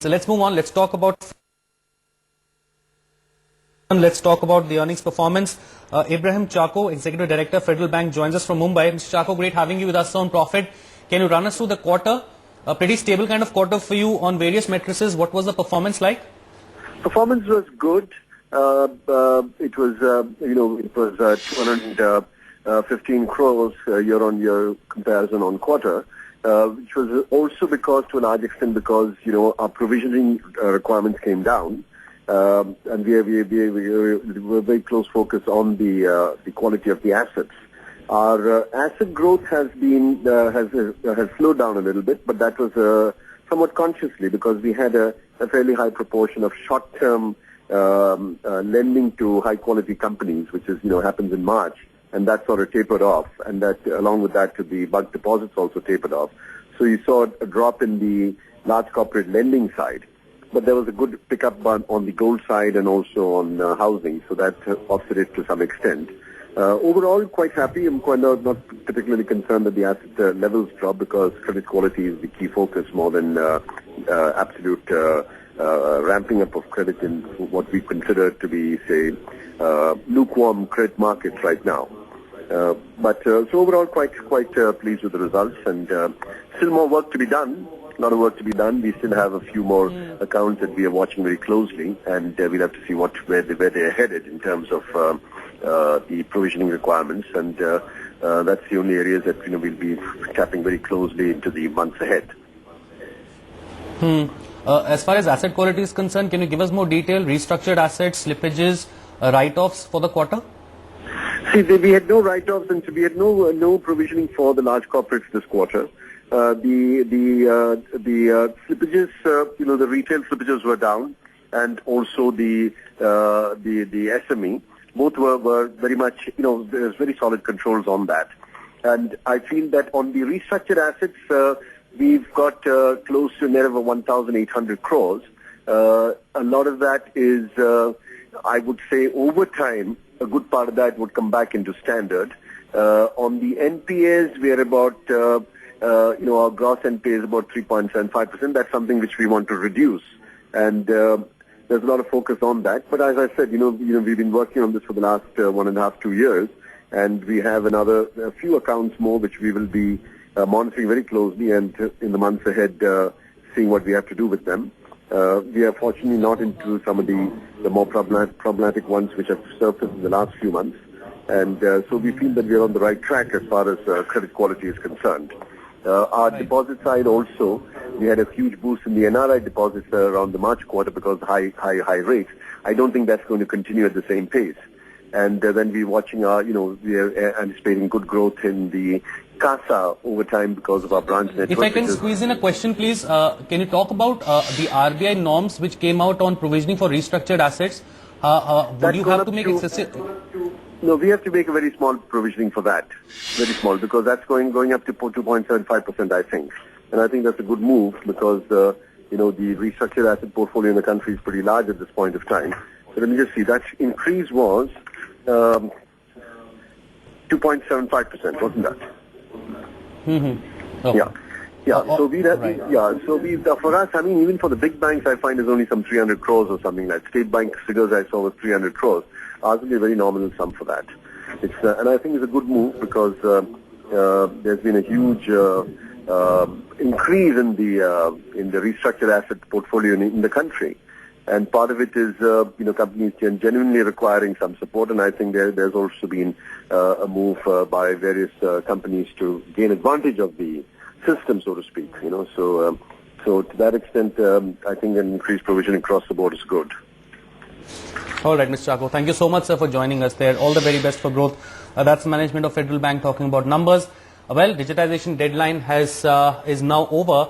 So let's move on. Let's talk about the earnings performance. Ibrahim Chacko, Executive Director, Federal Bank, joins us from Mumbai. Mr. Chacko, great having you with us on Profit. Can you run us through the quarter? A pretty stable kind of quarter for you on various matrices. What was the performance like? Performance was good. It was, it was 215 crores year-on-year comparison on quarter, which was also because, to a large extent, because our provisioning requirements came down, and we were very close focus on the quality of the assets. Our asset growth has been has slowed down a little bit, but that was somewhat consciously because we had a fairly high proportion of short-term lending to high-quality companies, which is happens in March, and that sort of tapered off, and that along with that, the bulk deposits also tapered off. So you saw a drop in the large corporate lending side, but there was a good pickup on the gold side and also on housing, so that offset it to some extent. Overall, quite happy. I'm quite not particularly concerned that the asset levels drop because credit quality is the key focus more than absolute ramping up of credit in what we consider to be, say, lukewarm credit markets right now. But so overall, quite pleased with the results, and still more work to be done. A lot of work to be done. We still have a few more accounts that we are watching very closely, and we'll have to see where they're headed in terms of the provisioning requirements, and that's the only areas that we'll be tapping very closely into the months ahead. As far as asset quality is concerned, can you give us more detail? Restructured assets, slippages, write-offs for the quarter? See, we had no write-offs, and we had no provisioning for the large corporates this quarter. The slippages, the retail slippages were down, and also the SME. Both were very much, there's very solid controls on that. And I feel that on the restructured assets, we've got close to nearly 1,800 crores. A lot of that is, I would say, over time, a good part of that would come back into standard. On the NPAs, we are about, our gross NPA is about 3.75%. That's something which we want to reduce. And there's a lot of focus on that. But as I said, we've been working on this for the last 1.5, 2 years, and we have a few accounts more which we will be monitoring very closely, and in the months ahead, seeing what we have to do with them. We are fortunately not into some of the more problematic ones which have surfaced in the last few months, and so we feel that we are on the right track as far as credit quality is concerned. Our deposit side also, we had a huge boost in the NRI deposits around the March quarter because high rates. I don't think that's going to continue at the same pace. And then we're watching we are anticipating good growth in the CASA over time because of our branch network. If I can squeeze in a question, please, can you talk about the RBI norms which came out on provisioning for restructured assets? Would you have to make excessive? No, we have to make a very small provisioning for that. Very small, because that's going up to 2.75%, I think. And I think that's a good move because, the restructured asset portfolio in the country is pretty large at this point of time. So let me just see. That increase was 2.75%, wasn't that? Okay. Yeah. So for us, I mean, even for the big banks, I find there's only some 300 crores or something like that. State Bank figures I saw was 300 crores. Ours will be a very nominal sum for that. It's and I think it's a good move because there's been a huge increase in the restructured asset portfolio in the country, and part of it is companies genuinely requiring some support, and I think there's also been a move by various companies to gain advantage of the system, so to speak. So to that extent, I think an increased provision across the board is good. All right, Mr. Chacko, thank you so much, sir, for joining us there. All the very best for growth. That's the management of Federal Bank talking about numbers. Well, digitization deadline is now over.